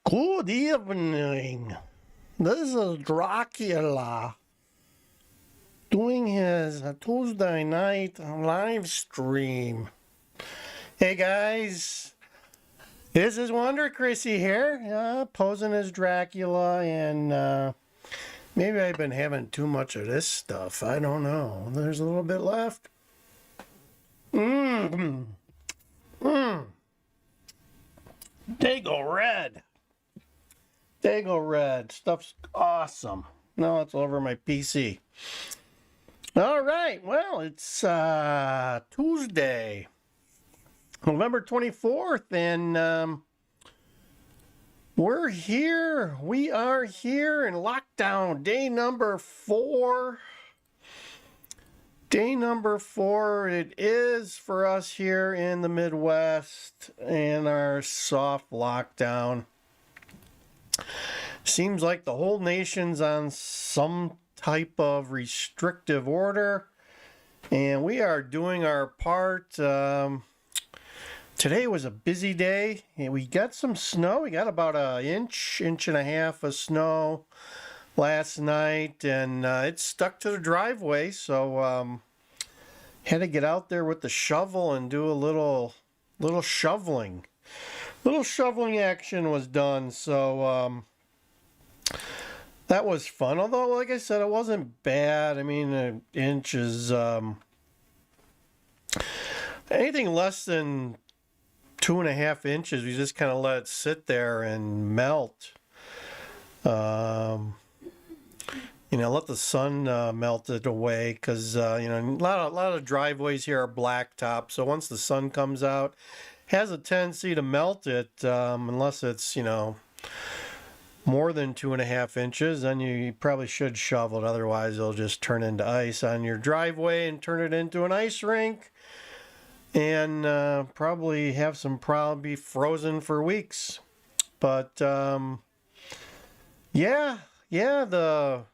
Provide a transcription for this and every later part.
Good evening. This is Dracula doing his Tuesday night live stream. Hey guys, this is Wonder Chrissy here, posing as Dracula, and maybe I've been having too much of this stuff. I don't know. There's a little bit left. Mmm. Mmm. Dago red. Dago red. Stuff's awesome. Now it's all over my PC. All right. Well, it's Tuesday, November 24th, and we're here. We are here in lockdown. Day number 4. Day number 4 it is for us here in the Midwest in our soft lockdown. Seems like the whole nation's on some type of restrictive order, and we are doing our part. Today was a busy day, and we got some snow. We got about an inch and a half of snow last night, and it stuck to the driveway, so had to get out there with the shovel and do a little shoveling. Little shoveling action was done, so that was fun. Although, like I said, it wasn't bad. I mean, an inch is anything less than 2.5 inches. We just kind of let it sit there and melt. Let the sun melt it away, because a lot of driveways here are blacktop. So once the sun comes out, has a tendency to melt it, unless it's more than 2.5 inches. Then you probably should shovel it. Otherwise, it'll just turn into ice on your driveway and turn it into an ice rink, and probably have some problem, be frozen for weeks. But yeah, the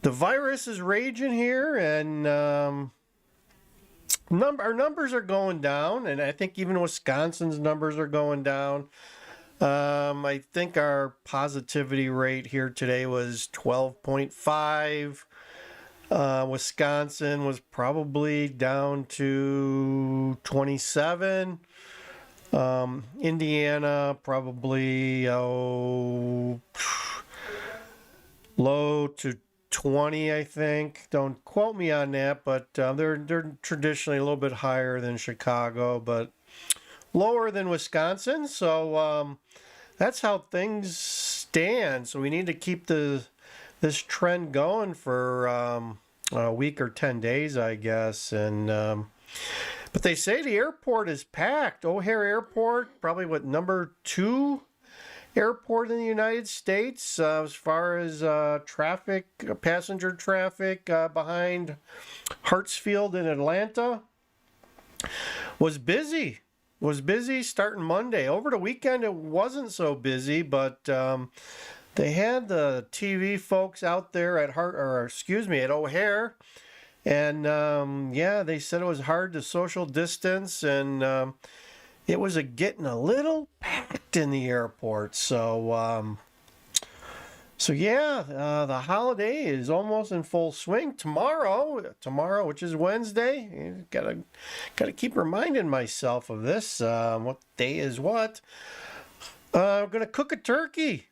virus is raging here, and our numbers are going down, and I think even Wisconsin's numbers are going down. I think our positivity rate here today was 12.5. Wisconsin was probably down to 27. Indiana probably low to 20, I think. Don't quote me on that, but they're traditionally a little bit higher than Chicago, but lower than Wisconsin. So that's how things stand. So we need to keep this trend going for a week or 10 days, I guess. And but they say the airport is packed. O'Hare Airport, probably number 2 airport in the United States as far as passenger traffic, behind Hartsfield in Atlanta. Was busy starting Monday. Over the weekend it wasn't so busy, but they had the TV folks out there at O'Hare, and they said it was hard to social distance, and it was getting a little packed in the airport. So the holiday is almost in full swing. Tomorrow, which is Wednesday, gotta keep reminding myself of this. What day is what? I'm gonna cook a turkey.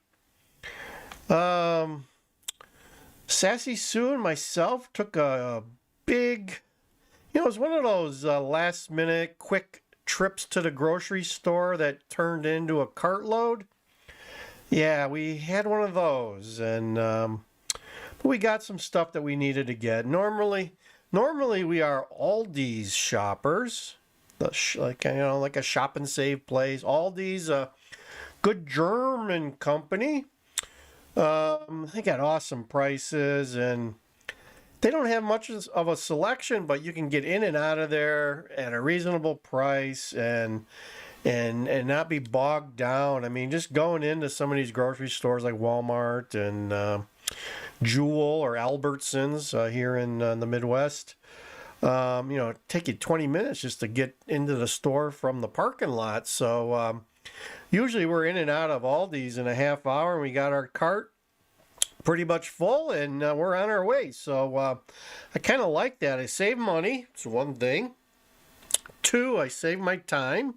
Sassy Sue and myself took a big, it was one of those last minute quick trips to the grocery store that turned into a cartload. Yeah, we had one of those, and we got some stuff that we needed to get. Normally we are Aldi's shoppers, like a shop and save place. Aldi's a good German company. They got awesome prices, and they don't have much of a selection, but you can get in and out of there at a reasonable price and not be bogged down. I mean, just going into some of these grocery stores like Walmart and Jewel or Albertsons here in the Midwest, take you 20 minutes just to get into the store from the parking lot. So usually we're in and out of Aldi's in a half hour, and we got our cart pretty much full, and we're on our way. So I kind of like that. I save money. It's one thing. Two, I save my time,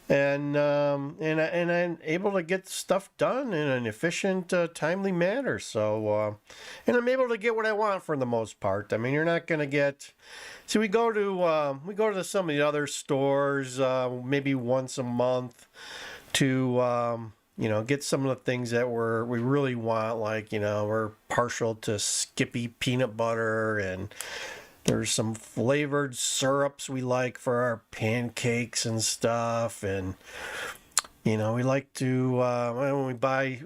and I'm able to get stuff done in an efficient, timely manner. So and I'm able to get what I want for the most part. I mean, you're not going to get. See, we go to some of the other stores maybe once a month to get some of the things that we really want. Like, we're partial to Skippy peanut butter, and there's some flavored syrups we like for our pancakes and stuff. And we like to when we buy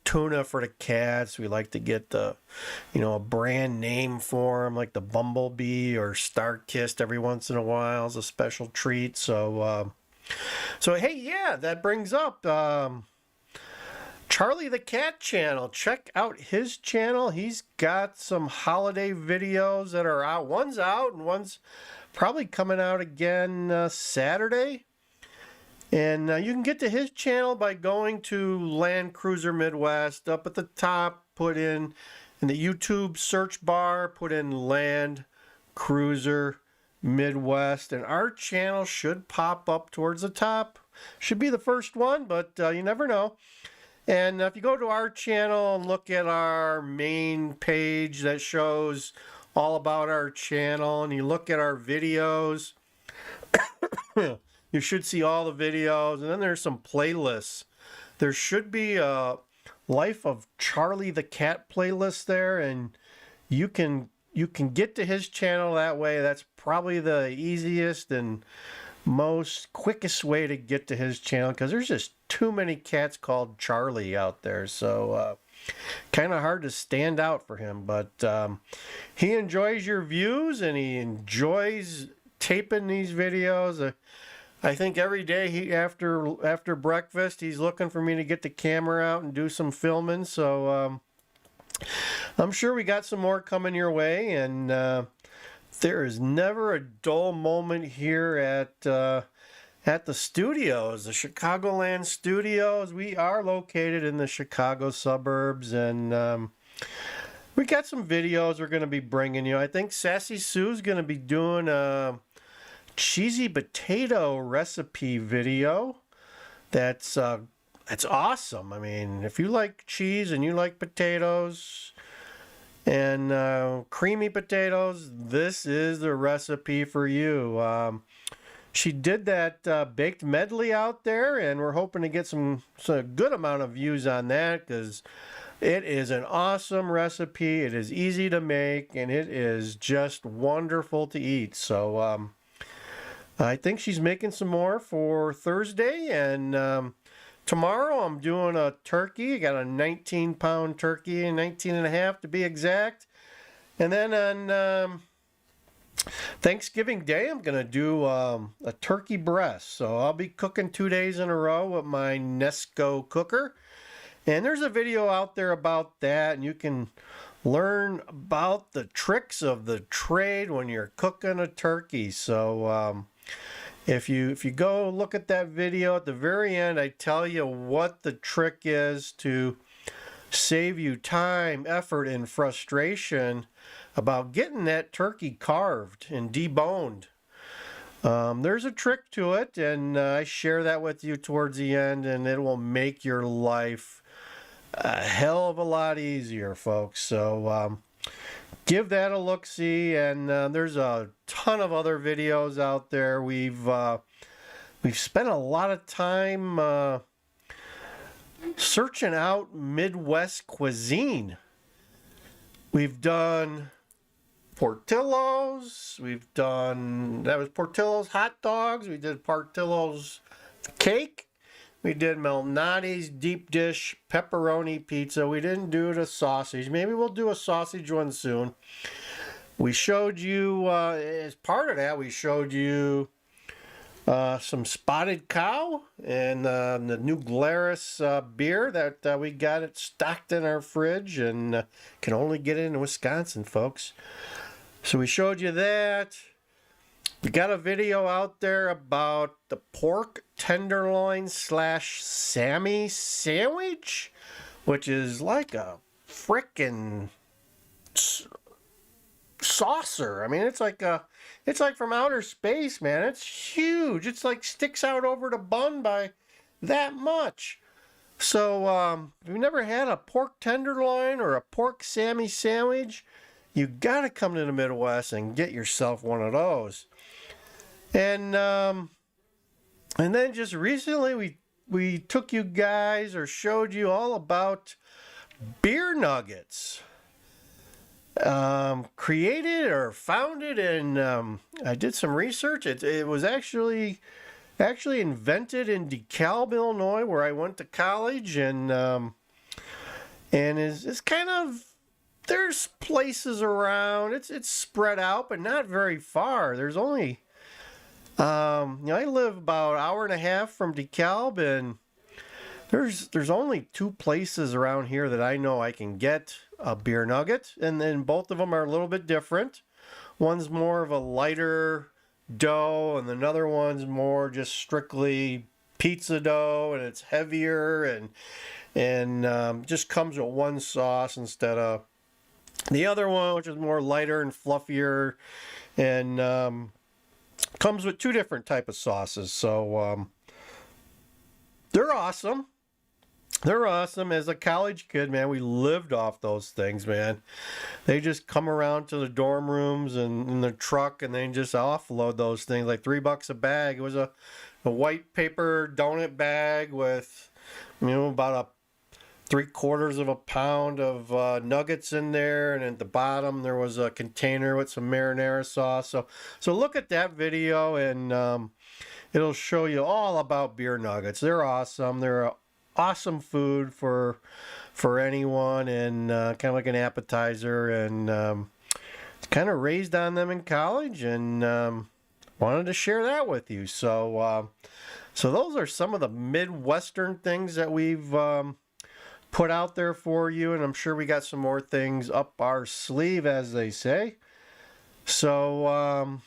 tuna for the cats, we like to get a brand name for them, like the Bumblebee or Star Kissed every once in a while is a special treat. So hey, yeah, that brings up Charlie the Cat channel. Check out his channel. He's got some holiday videos that are out. One's out and one's probably coming out again Saturday. And you can get to his channel by going to Land Cruiser Midwest. Up at the top, put in the YouTube search bar, put in Land Cruiser Midwest, and our channel should pop up towards the top. Should be the first one, but you never know. And if you go to our channel and look at our main page that shows all about our channel, and you look at our videos, you should see all the videos, and then there's some playlists. There should be a Life of Charlie the Cat playlist there, and you can get to his channel that way. That's probably the easiest and most quickest way to get to his channel, because there's just too many cats called Charlie out there. So kind of hard to stand out for him, but he enjoys your views, and he enjoys taping these videos. I think every day after breakfast, he's looking for me to get the camera out and do some filming. So I'm sure we got some more coming your way, and there is never a dull moment here at the studios, the Chicagoland studios. We are located in the Chicago suburbs, and we got some videos we're going to be bringing you. I think Sassy Sue's going to be doing a cheesy potato recipe video. That's awesome. I mean, if you like cheese and you like potatoes and creamy potatoes, this is the recipe for you. She did that baked medley out there, and we're hoping to get some good amount of views on that, because it is an awesome recipe. It is easy to make, and it is just wonderful to eat. So I think she's making some more for Thursday, and tomorrow I'm doing a turkey. I got a 19-pound turkey, 19 and a half to be exact. And then on Thanksgiving Day, I'm going to do a turkey breast. So I'll be cooking 2 days in a row with my Nesco cooker. And there's a video out there about that, and you can learn about the tricks of the trade when you're cooking a turkey. So if you go look at that video, at the very end, I tell you what the trick is to save you time, effort, and frustration about getting that turkey carved and deboned. There's a trick to it, and I share that with you towards the end, and it will make your life a hell of a lot easier, folks. So give that a look-see, and there's a ton of other videos out there. We've spent a lot of time searching out Midwest cuisine. We've done Portillo's. That was Portillo's hot dogs. We did Portillo's cake. We did Malnati's deep dish pepperoni pizza. We didn't do the sausage. Maybe we'll do a sausage one soon. We showed you, as part of that, we showed you some Spotted Cow and the new Glarus beer that we got it stocked in our fridge, and can only get it in Wisconsin, folks. So we showed you that. We got a video out there about the pork tenderloin slash Sammy sandwich, which is like a frickin' saucer. I mean, it's like from outer space, man. It's huge. It's like sticks out over the bun by that much. So, if you've never had a pork tenderloin or a pork Sammy sandwich, you gotta come to the Midwest and get yourself one of those. And then just recently we took you guys or showed you all about beer nuggets. Created or founded in I did some research. It was actually invented in DeKalb, Illinois, where I went to college, and is kind of, there's places around. It's spread out, but not very far. There's only I live about an hour and a half from DeKalb, and there's only two places around here that I know I can get a beer nugget, and then both of them are a little bit different. One's more of a lighter dough, and another one's more just strictly pizza dough, and it's heavier and just comes with one sauce instead of the other one, which is more lighter and fluffier, and comes with two different type of sauces. So they're awesome. They're awesome. As a college kid, man, we lived off those things, man. They just come around to the dorm rooms and in the truck, and they just offload those things like $3 a bag. It was a white paper donut bag with, about a 3/4 of a pound of nuggets in there, and at the bottom there was a container with some marinara sauce. So look at that video, and it'll show you all about beer nuggets. They're awesome. They're awesome food for anyone, and kind of like an appetizer, and kind of raised on them in college, and wanted to share that with you. So those are some of the Midwestern things that we've put out there for you, and I'm sure we got some more things up our sleeve, as they say. So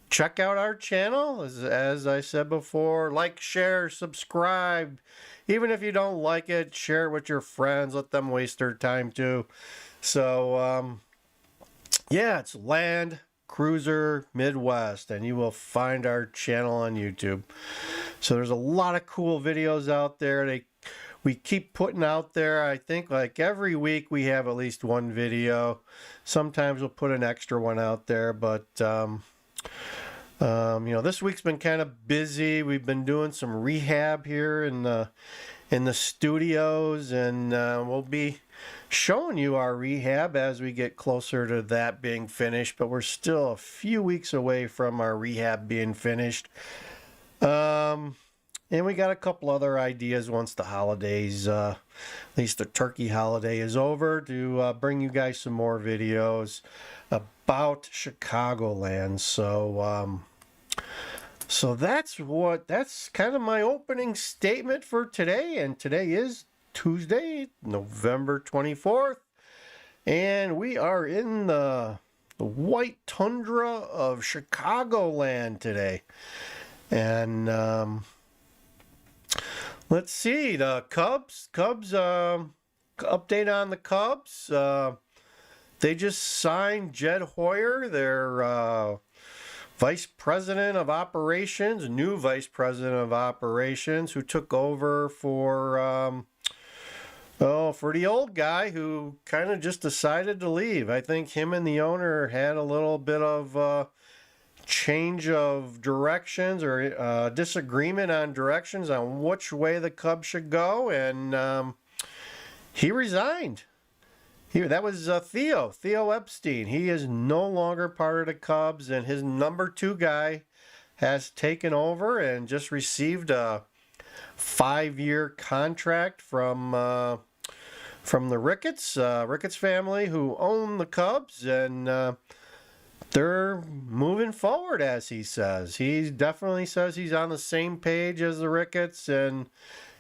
check out our channel, as I said before. Like, share, subscribe. Even if you don't like it, share it with your friends. Let them waste their time too. So yeah, it's Land Cruiser Midwest, and you will find our channel on YouTube. So there's a lot of cool videos out there. We keep putting out there. I think like every week we have at least one video. Sometimes we'll put an extra one out there, but this week's been kind of busy. We've been doing some rehab here in the studios, and we'll be showing you our rehab as we get closer to that being finished, but we're still a few weeks away from our rehab being finished. And we got a couple other ideas once the holidays, at least the turkey holiday, is over, to bring you guys some more videos about Chicagoland. So that's kind of my opening statement for today. And today is Tuesday, November 24th. And we are in the white tundra of Chicagoland today. And let's see, the Cubs, update on the Cubs. They just signed Jed Hoyer, their vice president of operations, new vice president of operations, who took over for the old guy who kind of just decided to leave. I think him and the owner had a little bit of change of directions, or disagreement on directions on which way the Cubs should go, and he resigned. That was Theo Epstein. He is no longer part of the Cubs, and his number 2 guy has taken over and just received a 5-year contract from the Ricketts family, who own the Cubs, and they're moving forward, as he says. He definitely says he's on the same page as the Ricketts, and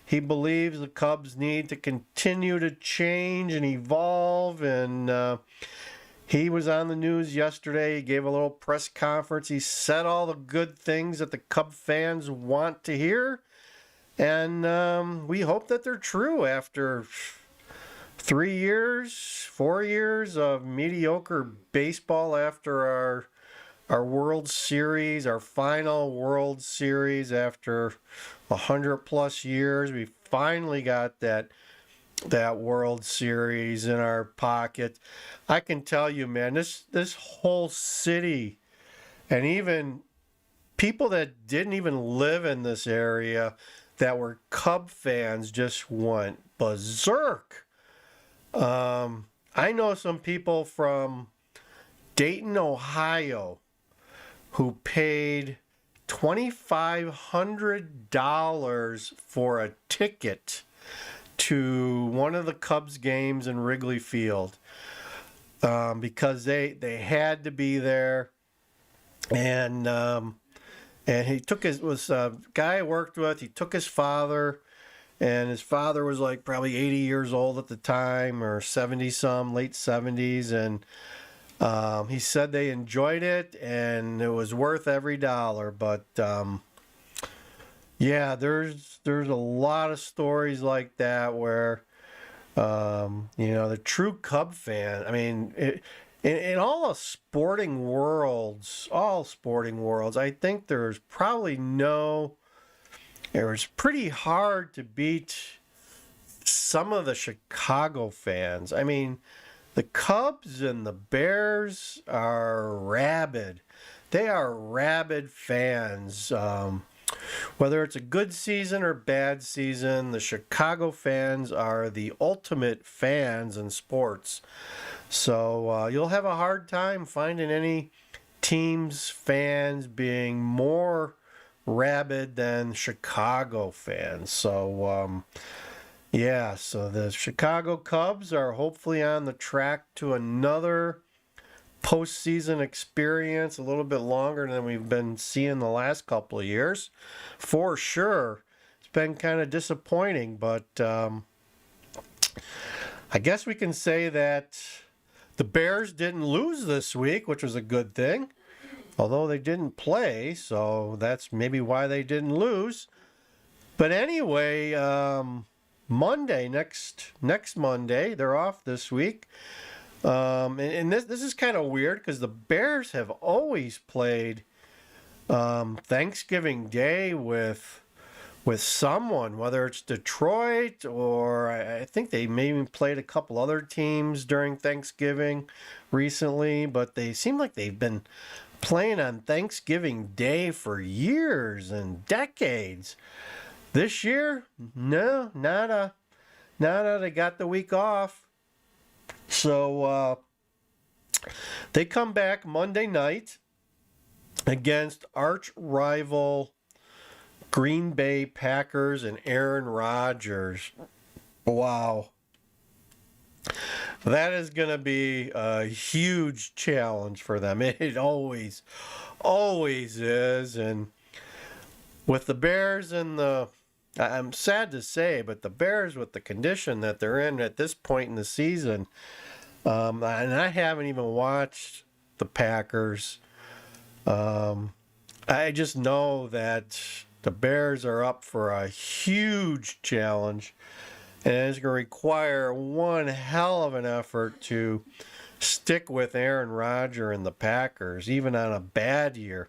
he believes the Cubs need to continue to change and evolve, and He was on the news yesterday. He gave a little press conference. He said all the good things that the Cub fans want to hear. And we hope that they're true after 3 years, 4 years of mediocre baseball after our World Series, our final World Series after 100+ years. We finally got that World Series in our pocket. I can tell you, man, this whole city, and even people that didn't even live in this area that were Cub fans, just went berserk. I know some people from Dayton, Ohio, who paid $2,500 for a ticket to one of the Cubs games in Wrigley Field, because they had to be there. And he took was a guy I worked with. He took his father, and his father was like probably 80 years old at the time, or 70 some, late 70s, and he said they enjoyed it and it was worth every dollar. But yeah, there's a lot of stories like that where the true Cub fan. I mean, in all sporting worlds, I think there's probably it was pretty hard to beat some of the Chicago fans. I mean, the Cubs and the Bears are rabid. They are rabid fans. Whether it's a good season or bad season, the Chicago fans are the ultimate fans in sports. So you'll have a hard time finding any team's fans being more rabid than Chicago fans. So yeah, so the Chicago Cubs are hopefully on the track to another postseason experience, a little bit longer than we've been seeing the last couple of years, for sure. It's been kind of disappointing, but I guess we can say that the Bears didn't lose this week, which was a good thing, although they didn't play, so that's maybe why they didn't lose. But anyway, Monday, next Monday, they're off this week. And this is kind of weird because the Bears have always played Thanksgiving Day with someone, whether it's Detroit or I think they maybe played a couple other teams during Thanksgiving recently, but they seem like they've been playing on Thanksgiving Day for years and decades. This year, no, nada. They got the week off. So they come back Monday night against arch rival Green Bay Packers and Aaron Rodgers. Wow. That is going to be a huge challenge for them. It always is. And with the Bears and I'm sad to say, but the Bears, with the condition that they're in at this point in the season, and I haven't even watched the Packers, I just know that the Bears are up for a huge challenge, and it's going to require one hell of an effort to stick with Aaron Rodgers and the Packers, even on a bad year.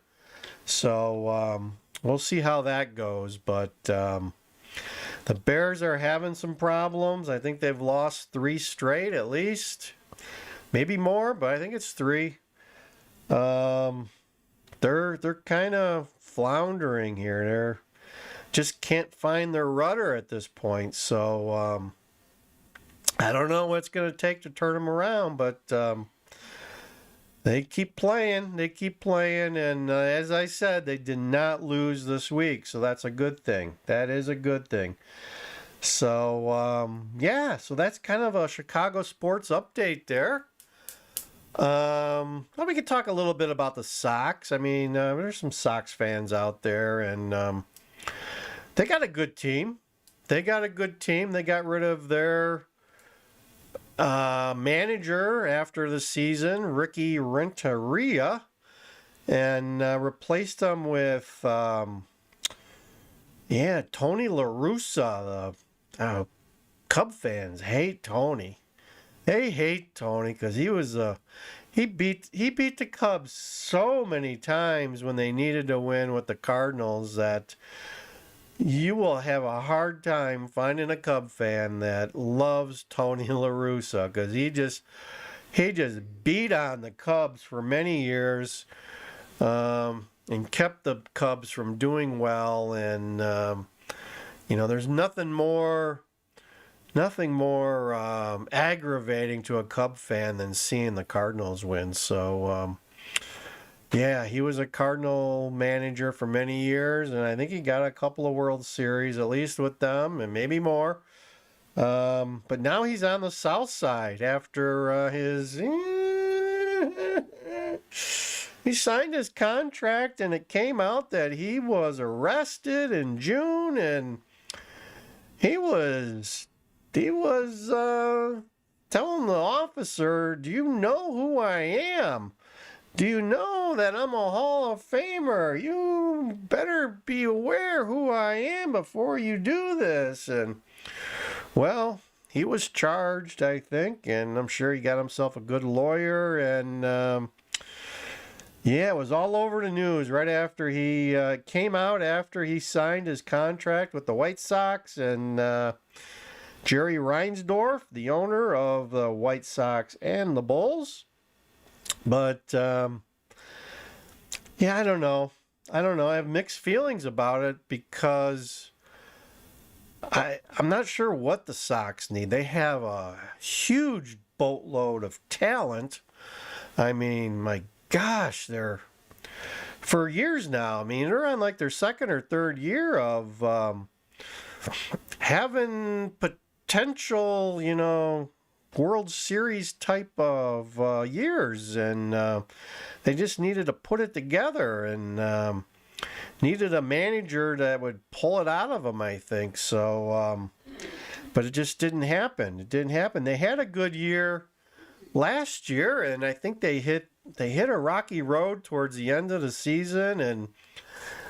So we'll see how that goes, but the Bears are having some problems. I think they've lost 3 straight at least. Maybe more, but I think it's 3. They're kind of floundering here. They're just can't find their rudder at this point. So I don't know what it's going to take to turn them around, but they keep playing. And as I said, they did not lose this week, so that's a good thing. That is a good thing. So yeah, so that's kind of a Chicago sports update there. Well, we could talk a little bit about the Sox. I mean, there's some Sox fans out there, and they got a good team. They got rid of their manager after the season, Ricky Renteria, and replaced him with, Tony La Russa. The Cub fans hate Tony. They hate Tony because he beat the Cubs so many times when they needed to win with the Cardinals that you will have a hard time finding a Cub fan that loves Tony La Russa because he just beat on the Cubs for many years, and kept the Cubs from doing well. And there's nothing more aggravating to a Cub fan than seeing the Cardinals win. So, he was a Cardinal manager for many years, and I think he got a couple of World Series at least with them, and maybe more. But now he's on the South Side after he signed his contract, and it came out that he was arrested in June, and he was telling the officer, "Do you know who I am? Do you know that I'm a Hall of Famer? You better be aware who I am before you do this." And, well, he was charged, I think, and I'm sure he got himself a good lawyer. And, it was all over the news right after he came out after he signed his contract with the White Sox. And Jerry Reinsdorf, the owner of the White Sox and the Bulls. But, I don't know. I have mixed feelings about it because I'm not sure what the Sox need. They have a huge boatload of talent. I mean, my gosh, for years now, they're on like their second or third year of having potential, World Series type of years, and they just needed to put it together, and needed a manager that would pull it out of them, I think. So, but it just didn't happen. It didn't happen. They had a good year last year, and I think they hit a rocky road towards the end of the season, and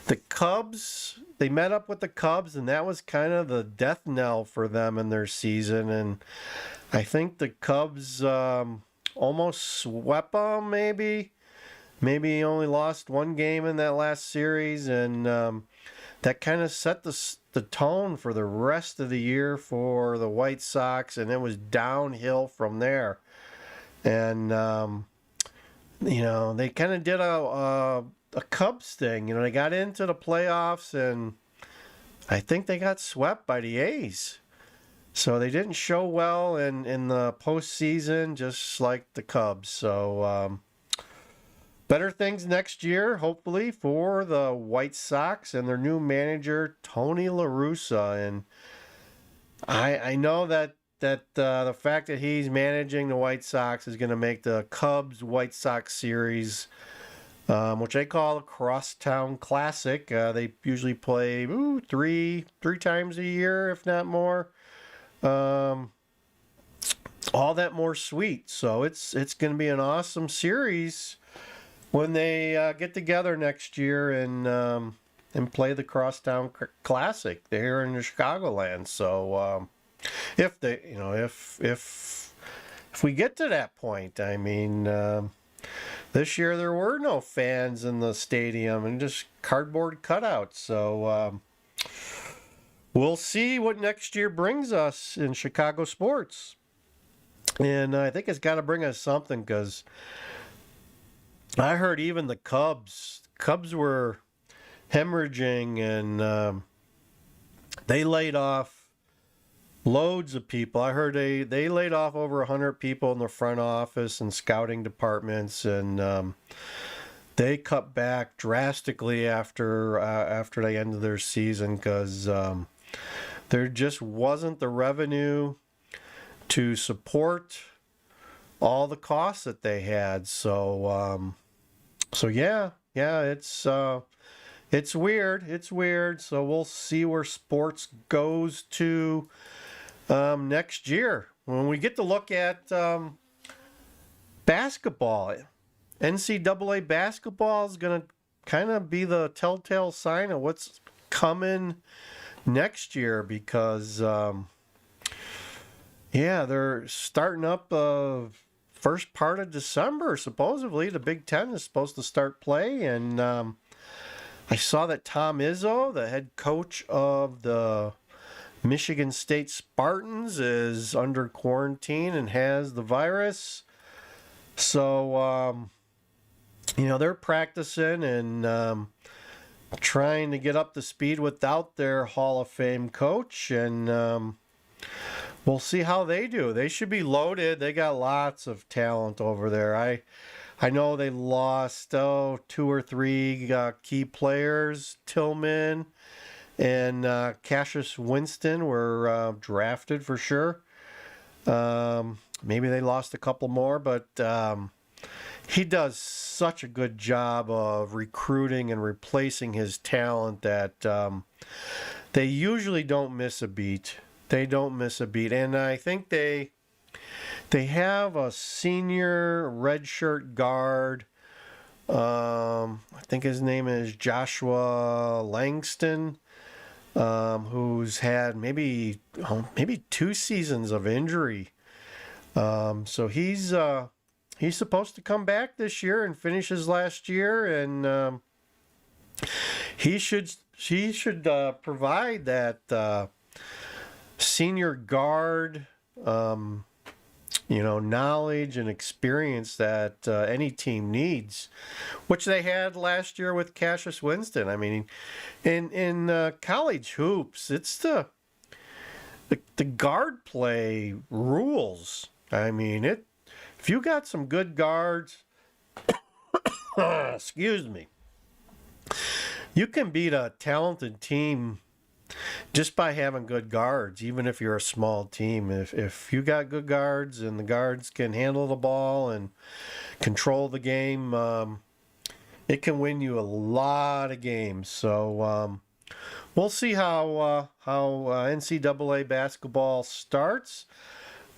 the Cubs, they met up with the Cubs, and that was kind of the death knell for them in their season. And I think the Cubs almost swept them, maybe only lost one game in that last series, and that kind of set the tone for the rest of the year for the White Sox, and it was downhill from there. And they kind of did a Cubs thing. They got into the playoffs, and I think they got swept by the A's. So they didn't show well in the postseason, just like the Cubs. So better things next year, hopefully, for the White Sox and their new manager, Tony La Russa. And I know that the fact that he's managing the White Sox is going to make the Cubs-White Sox series, which they call a crosstown classic. They usually play three times a year, if not more. All that more sweet. So it's going to be an awesome series when they get together next year and play the crosstown classic there in the Chicagoland. So if we get to that point, this year there were no fans in the stadium and just cardboard cutouts. So we'll see what next year brings us in Chicago sports. And I think it's got to bring us something, because I heard even the Cubs were hemorrhaging, and they laid off loads of people. I heard they laid off over 100 people in the front office and scouting departments, and they cut back drastically after they ended their season, because there just wasn't the revenue to support all the costs that they had. So it's weird. So we'll see where sports goes to next year when we get to look at basketball. NCAA basketball is going to kind of be the telltale sign of what's coming next year because, yeah, they're starting up first part of December. Supposedly, the Big Ten is supposed to start play, and I saw that Tom Izzo, the head coach of the Michigan State Spartans, is under quarantine and has the virus. So, they're practicing and trying to get up to speed without their Hall of Fame coach, and we'll see how they do. They should be loaded. They got lots of talent over there. I know they lost 2 or 3 key players. Tillman and Cassius Winston were drafted for sure. Maybe they lost a couple more, but he does such a good job of recruiting and replacing his talent that they usually don't miss a beat. They don't miss a beat. And I think they have a senior redshirt guard. I think his name is Joshua Langston, who's had maybe 2 seasons of injury. So he's supposed to come back this year and finish his last year, and he should provide that senior guard, knowledge and experience that any team needs, which they had last year with Cassius Winston. I mean, in college hoops, it's the guard play rules. I mean, if you got some good guards, excuse me, you can beat a talented team just by having good guards, even if you're a small team. If you got good guards and the guards can handle the ball and control the game, it can win you a lot of games. So we'll see how NCAA basketball starts.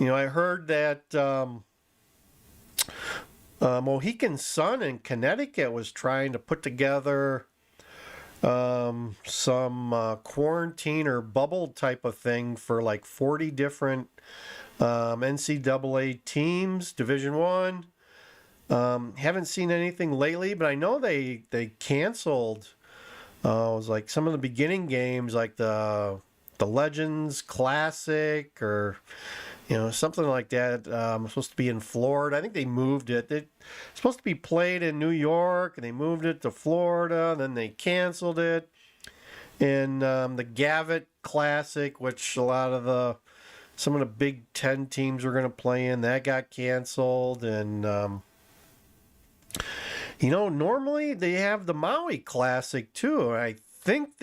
I heard that Mohegan Sun in Connecticut was trying to put together some quarantine or bubble type of thing for like 40 different NCAA teams, Division One. Haven't seen anything lately, but I know they canceled. It was like some of the beginning games, like the Legends Classic or something like that. Supposed to be in Florida. I think they moved it. It's supposed to be played in New York, and they moved it to Florida, and then they canceled it. And the Gavitt Classic, which some of the Big Ten teams were going to play in, that got canceled. And normally they have the Maui Classic too. I think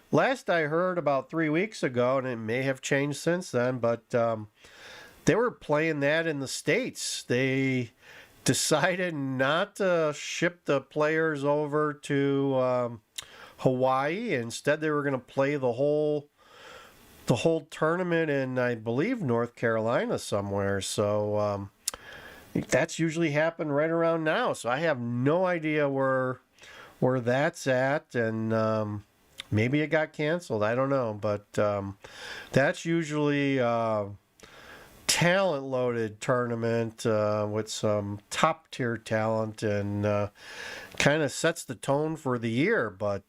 last I heard about 3 weeks ago, and it may have changed since then, but they were playing that in the States. They decided not to ship the players over to Hawaii. Instead, they were going to play the whole tournament in, I believe, North Carolina somewhere. So that's usually happened right around now. So I have no idea where that's at, and maybe it got canceled. I don't know, but that's usually a talent-loaded tournament with some top-tier talent, and kind of sets the tone for the year. But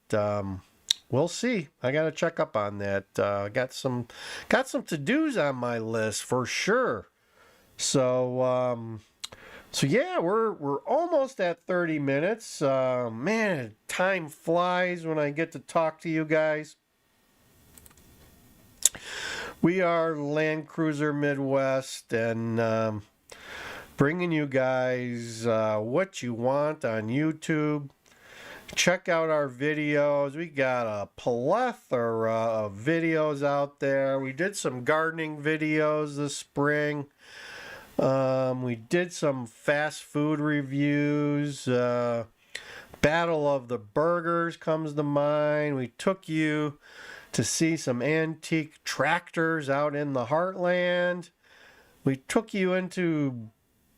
we'll see. I got to check up on that. Got some to-dos on my list for sure. So yeah, we're almost at 30 minutes. Man, time flies when I get to talk to you guys. We are Land Cruiser Midwest, and bringing you guys what you want on YouTube. Check out our videos. We got a plethora of videos out there. We did some gardening videos this spring. We did some fast food reviews. Battle of the Burgers comes to mind. We took you to see some antique tractors out in the heartland. We took you into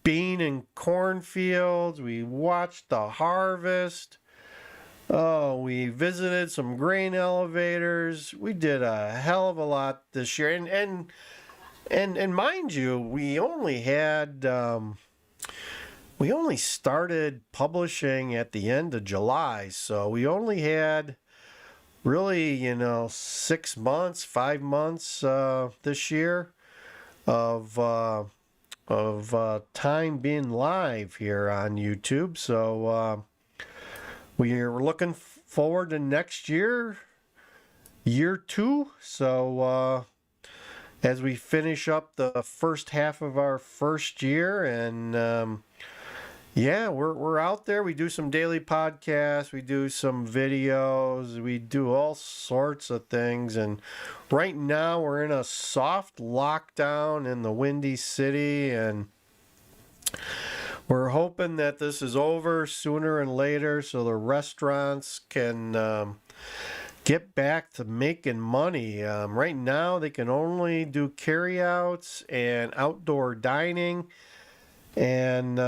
bean and cornfields. We watched the harvest. Oh, we visited some grain elevators. We did a hell of a lot this year, and mind you, we only started publishing at the end of July, so we only had really 6 months, 5 months this year of time being live here on YouTube. So we're looking forward to next year, year 2. So as we finish up the first half of our first year, and yeah, we're out there. We do some daily podcasts, we do some videos, we do all sorts of things. And right now we're in a soft lockdown in the Windy City, and we're hoping that this is over sooner and later so the restaurants can get back to making money. Right now they can only do carryouts and outdoor dining, and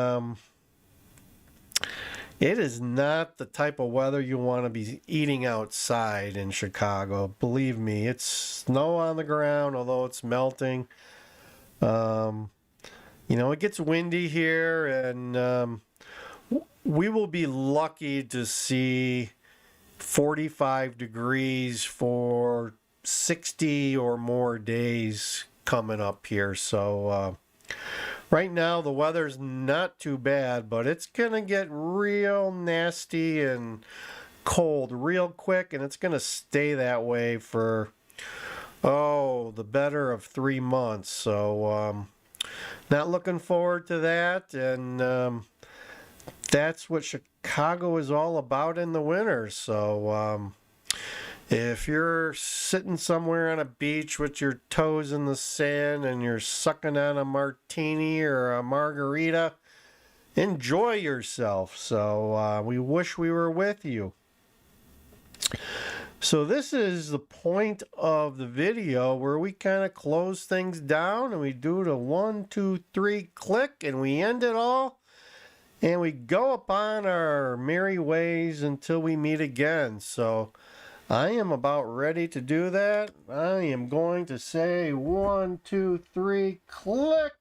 it is not the type of weather you want to be eating outside in Chicago. Believe me, it's snow on the ground, although it's melting. It gets windy here, and we will be lucky to see 45 degrees for 60 or more days coming up here. So right now the weather's not too bad, but it's gonna get real nasty and cold real quick, and it's gonna stay that way for the better of 3 months. So not looking forward to that, and that's what Chicago is all about in the winter. So if you're sitting somewhere on a beach with your toes in the sand and you're sucking on a martini or a margarita, enjoy yourself. So we wish we were with you. So this is the point of the video where we kind of close things down, and we do the 1, 2, 3 click, and we end it all. And we go upon our merry ways until we meet again. So I am about ready to do that. I am going to say 1, 2, 3, click.